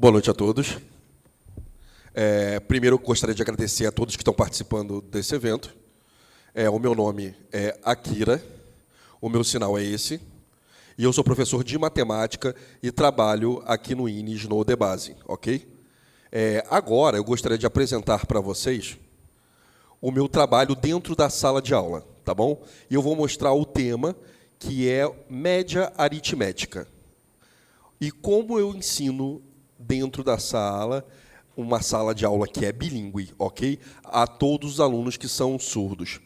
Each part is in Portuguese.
Boa noite a todos. Primeiro, eu gostaria de agradecer a todos que estão participando desse evento. O meu nome é Akira, o meu sinal é esse, e eu sou professor de matemática e trabalho aqui no INES, no Udebase, ok? Agora, eu gostaria de apresentar para vocês o meu trabalho dentro da sala de aula, tá bom? E eu vou mostrar o tema, que é média aritmética. E como eu ensino dentro da sala, uma sala de aula que é bilíngue, ok? A todos os alunos que são surdos.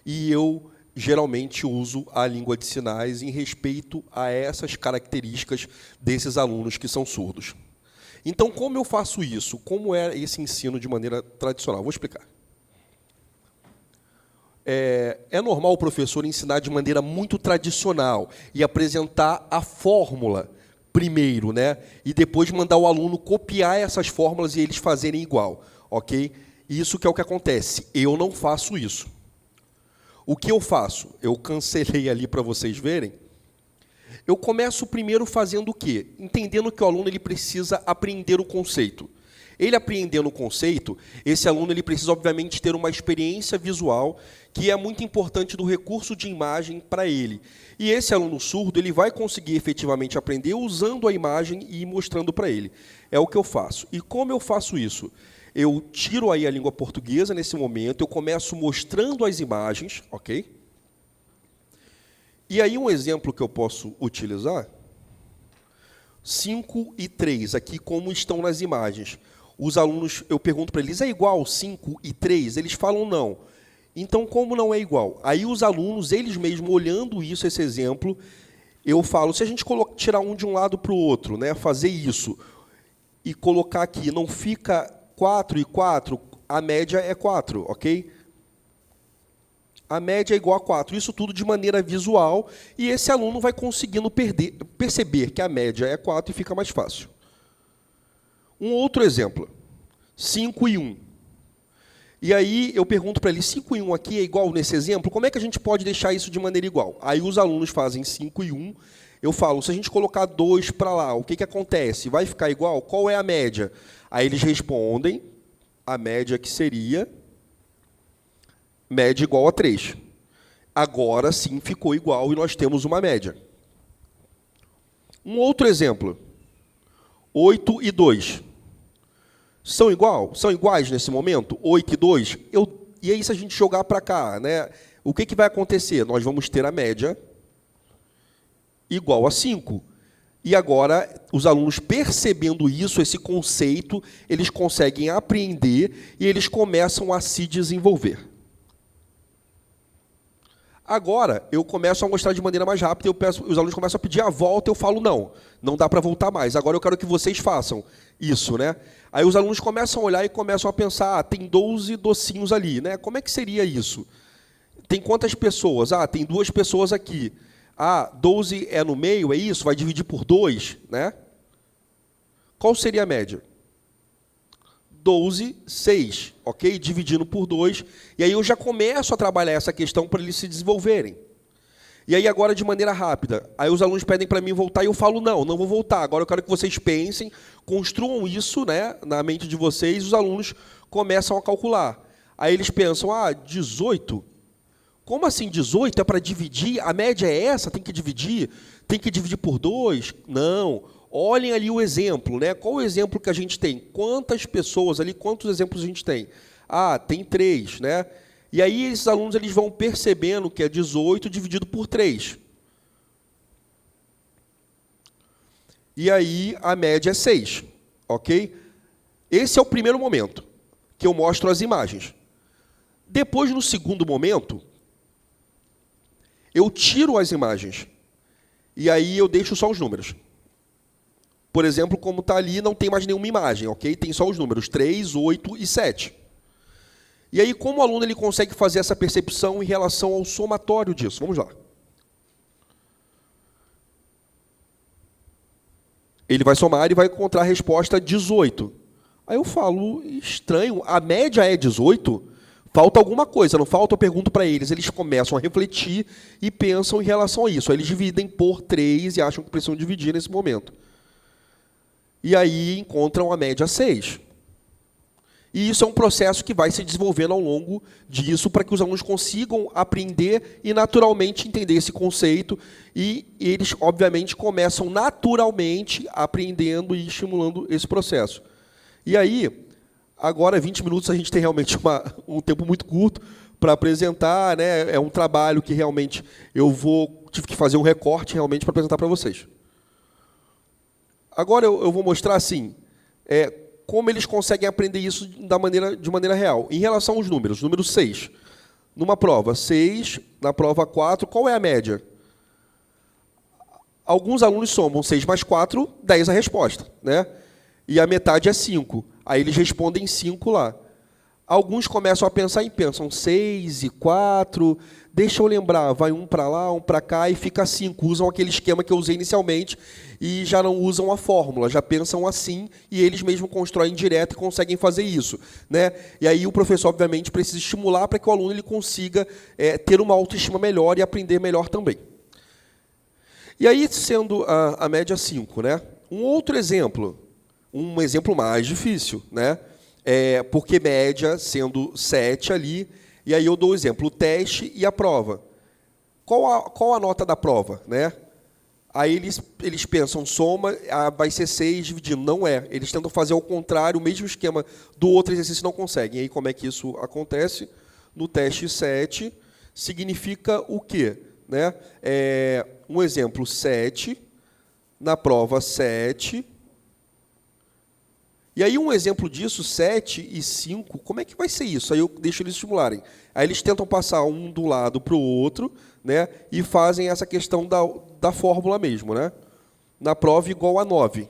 E eu, geralmente, uso a língua de sinais em respeito a essas características desses alunos que são surdos. Então, como eu faço isso? Como é esse ensino de maneira tradicional? Vou explicar. É normal o professor ensinar de maneira muito tradicional e apresentar a fórmula primeiro, né? E depois mandar o aluno copiar essas fórmulas e eles fazerem igual, ok? Isso que é o que acontece. Eu não faço isso. O que eu faço? Eu cancelei ali para vocês verem. Eu começo primeiro fazendo o quê? Entendendo que o aluno ele precisa aprender o conceito. Ele apreendendo o conceito, esse aluno ele precisa, obviamente, ter uma experiência visual, que é muito importante do recurso de imagem para ele. E esse aluno surdo ele vai conseguir efetivamente aprender usando a imagem e mostrando para ele. É o que eu faço. E como eu faço isso? Eu tiro aí a língua portuguesa nesse momento, eu começo mostrando as imagens, ok? E aí um exemplo que eu posso utilizar, 5 e 3, aqui como estão nas imagens. Os alunos, eu pergunto para eles, é igual 5 e 3? Eles falam não. Então, como não é igual? Aí os alunos, eles mesmos, olhando isso, esse exemplo, eu falo, se a gente tirar um de um lado para o outro, né, fazer isso, e colocar aqui, não fica 4 e 4, a média é 4, ok? A média é igual a 4. Isso tudo de maneira visual, e esse aluno vai conseguindo perceber que a média é 4 e fica mais fácil. Um outro exemplo, 5 e 1. E aí eu pergunto para ele, 5 e 1 aqui é igual nesse exemplo? Como é que a gente pode deixar isso de maneira igual? Aí os alunos fazem 5 e 1. Eu falo, se a gente colocar 2 para lá, o que acontece? Vai ficar igual? Qual é a média? Aí eles respondem, a média que seria média igual a 3. Agora sim ficou igual e nós temos uma média. Um outro exemplo, 8 e 2. São iguais nesse momento? 8 e 2? E aí, se a gente jogar para cá, né, o que vai acontecer? Nós vamos ter a média igual a 5. E agora, os alunos percebendo isso, esse conceito, eles conseguem apreender e eles começam a se desenvolver. Agora, eu começo a mostrar de maneira mais rápida, os alunos começam a pedir a volta, eu falo, não dá para voltar mais, agora eu quero que vocês façam isso, né? Aí os alunos começam a olhar e começam a pensar, tem 12 docinhos ali, né? Como é que seria isso? Tem quantas pessoas? Tem 2 pessoas aqui. 12 é no meio, é isso? Vai dividir por 2, né? Qual seria a média? 12, 6, ok? Dividindo por 2. E aí eu já começo a trabalhar essa questão para eles se desenvolverem. E aí agora, de maneira rápida, aí os alunos pedem para mim voltar e eu falo, não vou voltar. Agora eu quero que vocês pensem, construam isso, né, na mente de vocês, e os alunos começam a calcular. Aí eles pensam, 18? Como assim 18? É para dividir? A média é essa? Tem que dividir? Tem que dividir por 2? Não. Olhem ali o exemplo, né? Qual o exemplo que a gente tem? Quantas pessoas ali, quantos exemplos a gente tem? Tem 3, né? E aí esses alunos eles vão percebendo que é 18 dividido por 3. E aí a média é 6, ok? Esse é o primeiro momento, que eu mostro as imagens. Depois, no segundo momento, eu tiro as imagens. E aí eu deixo só os números. Por exemplo, como está ali, não tem mais nenhuma imagem, ok? Tem só os números 3, 8 e 7. E aí, como o aluno ele consegue fazer essa percepção em relação ao somatório disso? Vamos lá. Ele vai somar e vai encontrar a resposta 18. Aí eu falo, estranho, a média é 18? Falta alguma coisa, não falta? Eu pergunto para eles. Eles começam a refletir e pensam em relação a isso. Aí eles dividem por 3 e acham que precisam dividir nesse momento. e aí encontram a média 6. E isso é um processo que vai se desenvolvendo ao longo disso para que os alunos consigam aprender e naturalmente entender esse conceito. E eles, obviamente, começam naturalmente aprendendo e estimulando esse processo. E aí, agora, 20 minutos, a gente tem realmente um tempo muito curto para apresentar, né? É um trabalho que realmente tive que fazer um recorte realmente para apresentar para vocês. Agora eu vou mostrar assim, como eles conseguem aprender isso de maneira real. Em relação aos números, número 6. Numa prova 6, na prova 4, qual é a média? Alguns alunos somam 6 mais 4, 10 a resposta, né? E a metade é 5. Aí eles respondem 5 lá. Alguns começam a pensar e pensam 6 e 4, deixa eu lembrar, vai um para lá, um para cá e fica 5. Usam aquele esquema que eu usei inicialmente e já não usam a fórmula, já pensam assim e eles mesmos constroem direto e conseguem fazer isso, né? E aí o professor, obviamente, precisa estimular para que o aluno ele consiga ter uma autoestima melhor e aprender melhor também. E aí, sendo a média 5, né? Um outro exemplo, um exemplo mais difícil, né? Porque média sendo 7 ali, e aí eu dou o exemplo, o teste e a prova. Qual a nota da prova, né? Aí eles pensam, soma, vai ser 6 dividindo. Não é. Eles tentam fazer ao contrário, o mesmo esquema do outro exercício não conseguem. E aí como é que isso acontece? No teste 7, significa o quê? Né? Um exemplo, 7, na prova 7. E aí um exemplo disso, 7 e 5, como é que vai ser isso? Aí eu deixo eles estimularem. Aí eles tentam passar um do lado para o outro, né, e fazem essa questão da fórmula mesmo, né? Na prova igual a 9.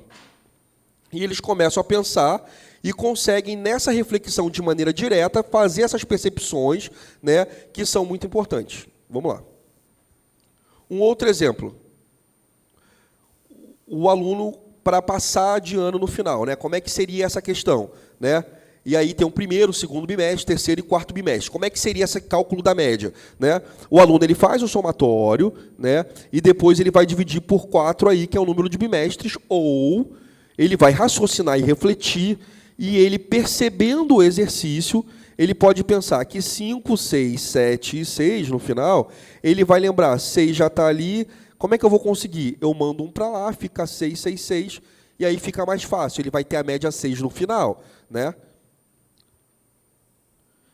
E eles começam a pensar e conseguem, nessa reflexão de maneira direta, fazer essas percepções, né, que são muito importantes. Vamos lá. Um outro exemplo. O aluno para passar de ano no final, né? Como é que seria essa questão, né? E aí tem o primeiro, segundo bimestre, terceiro e quarto bimestre. Como é que seria esse cálculo da média, né? O aluno ele faz o somatório, né? E depois ele vai dividir por 4 aí, que é o número de bimestres, ou ele vai raciocinar e refletir, e ele percebendo o exercício, ele pode pensar que 5, 6, 7 e 6 no final, ele vai lembrar, 6 já está ali. Como é que eu vou conseguir? Eu mando um para lá, fica 6, 6, 6, e aí fica mais fácil. Ele vai ter a média 6 no final, né?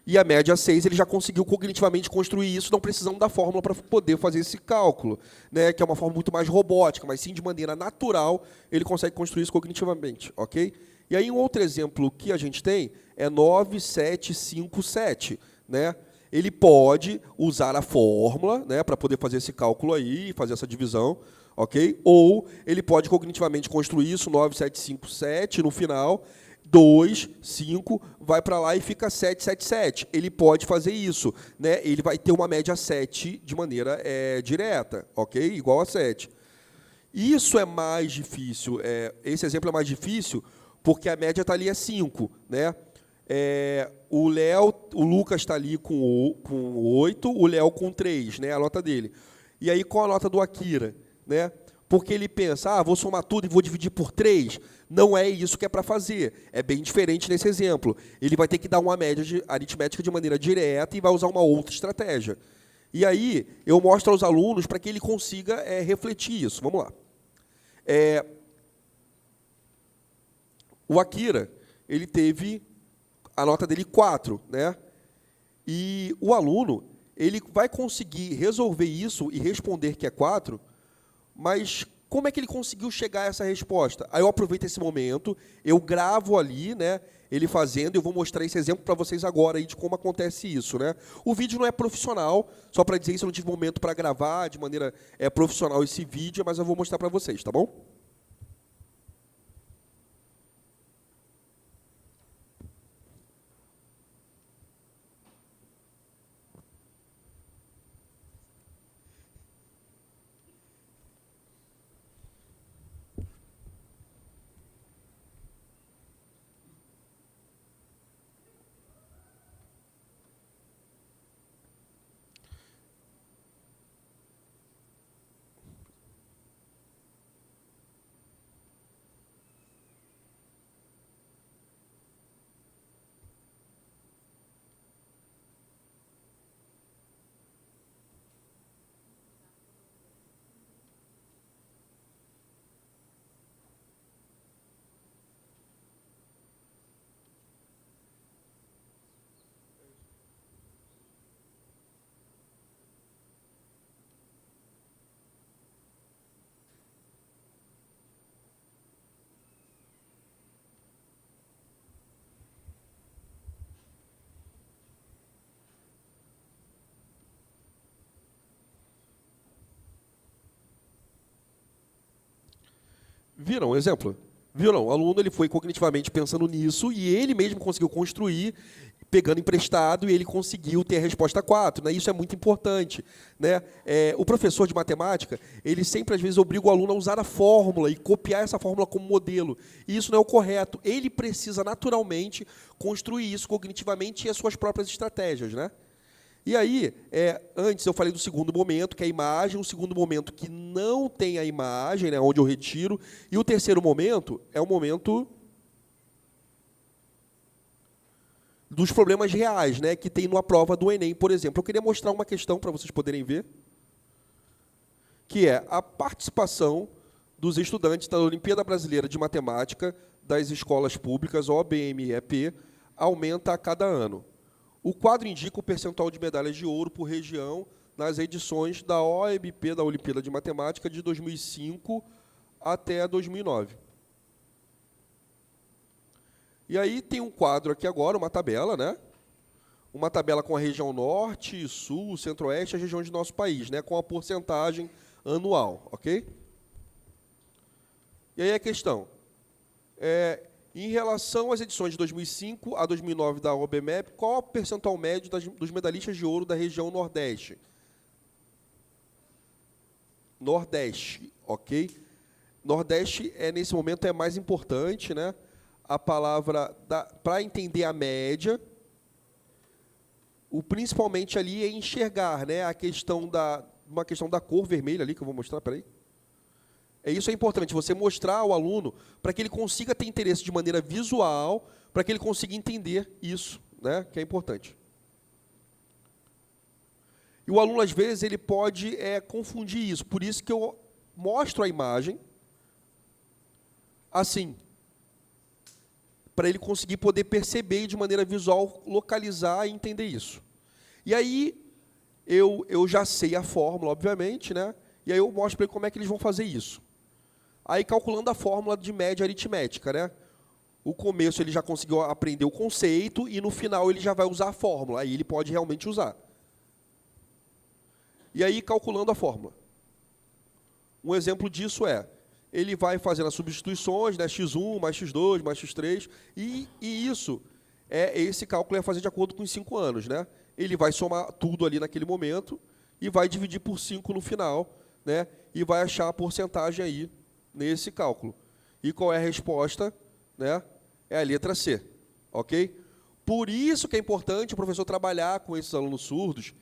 E a média 6, ele já conseguiu cognitivamente construir isso, não precisando da fórmula para poder fazer esse cálculo, né? Que é uma forma muito mais robótica, mas sim de maneira natural, ele consegue construir isso cognitivamente, ok? E aí um outro exemplo que a gente tem é 9, 7, 5, 7, né? Ele pode usar a fórmula, né, para poder fazer esse cálculo aí, fazer essa divisão, ok? Ou ele pode cognitivamente construir isso, 9, 7, 5, 7, no final, 2, 5, vai para lá e fica 7, 7, 7. Ele pode fazer isso, né? Ele vai ter uma média 7 de maneira direta, ok? Igual a 7. Isso é mais difícil, esse exemplo é mais difícil porque a média está ali a 5, né? O Lucas está ali com 8, o Léo com 3, né, a nota dele. E aí, qual a nota do Akira? Né? Porque ele pensa, vou somar tudo e vou dividir por 3. Não é isso que é para fazer. É bem diferente nesse exemplo. Ele vai ter que dar uma média aritmética de maneira direta e vai usar uma outra estratégia. E aí, eu mostro aos alunos para que ele consiga refletir isso. Vamos lá. O Akira, ele teve a nota dele 4, né? E o aluno, ele vai conseguir resolver isso e responder que é 4, mas como é que ele conseguiu chegar a essa resposta? Aí eu aproveito esse momento, eu gravo ali, né, ele fazendo, eu vou mostrar esse exemplo para vocês agora aí de como acontece isso, né? O vídeo não é profissional, só para dizer isso, eu não tive momento para gravar de maneira profissional esse vídeo, mas eu vou mostrar para vocês, tá bom? Viram, exemplo? Viram? O aluno ele foi cognitivamente pensando nisso e ele mesmo conseguiu construir, pegando emprestado, e ele conseguiu ter a resposta 4. Né? Isso é muito importante. Né? O professor de matemática, ele sempre, às vezes, obriga o aluno a usar a fórmula e copiar essa fórmula como modelo. E isso não é o correto. Ele precisa, naturalmente, construir isso cognitivamente e as suas próprias estratégias. Né? E aí, antes eu falei do segundo momento, que é a imagem, o segundo momento que não tem a imagem, né, onde eu retiro, e o terceiro momento é o momento dos problemas reais, né, que tem numa prova do Enem, por exemplo. Eu queria mostrar uma questão para vocês poderem ver, que é a participação dos estudantes da Olimpíada Brasileira de Matemática das escolas públicas, OBM e EP, aumenta a cada ano. O quadro indica o percentual de medalhas de ouro por região nas edições da OEBP, da Olimpíada de Matemática, de 2005 até 2009. E aí tem um quadro aqui agora, uma tabela, né? Uma tabela com a região norte, sul, centro-oeste, as regiões do nosso país, né? Com a porcentagem anual, ok? E aí a questão, em relação às edições de 2005 a 2009 da OBMEP, qual é o percentual médio dos medalhistas de ouro da região Nordeste? Nordeste, ok? Nordeste, nesse momento, é mais importante, né? A palavra, para entender a média, principalmente ali é enxergar, né? Uma questão da cor vermelha ali, que eu vou mostrar, peraí. Isso é importante, você mostrar ao aluno para que ele consiga ter interesse de maneira visual, para que ele consiga entender isso, né? Que é importante. E o aluno, às vezes, ele pode confundir isso, por isso que eu mostro a imagem assim, para ele conseguir poder perceber e, de maneira visual, localizar e entender isso. E aí, eu já sei a fórmula, obviamente, né? E aí eu mostro para ele como é que eles vão fazer isso. Aí, calculando a fórmula de média aritmética, né? O começo ele já conseguiu aprender o conceito e, no final, ele já vai usar a fórmula. Aí ele pode realmente usar. E aí, calculando a fórmula. Um exemplo disso ele vai fazendo as substituições, né? x1 mais x2 mais x3, e isso, esse cálculo é fazer de acordo com os 5 anos. Né? Ele vai somar tudo ali naquele momento e vai dividir por 5 no final, né? E vai achar a porcentagem aí nesse cálculo. E qual é a resposta? Né? É a letra C. Ok? Por isso que é importante o professor trabalhar com esses alunos surdos,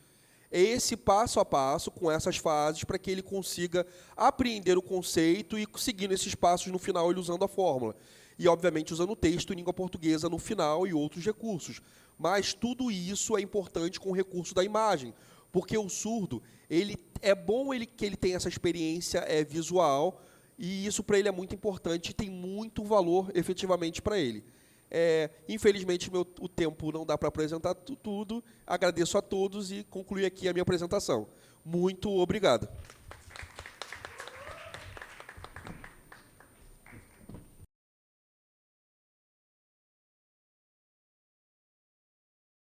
esse passo a passo, com essas fases, para que ele consiga apreender o conceito e, seguindo esses passos, no final, ele usando a fórmula. E, obviamente, usando o texto em língua portuguesa no final e outros recursos. Mas tudo isso é importante com o recurso da imagem, porque o surdo, é bom que ele tenha essa experiência visual, e isso para ele é muito importante e tem muito valor, efetivamente, para ele. Infelizmente, o tempo não dá para apresentar tudo. Agradeço a todos e concluo aqui a minha apresentação. Muito obrigado.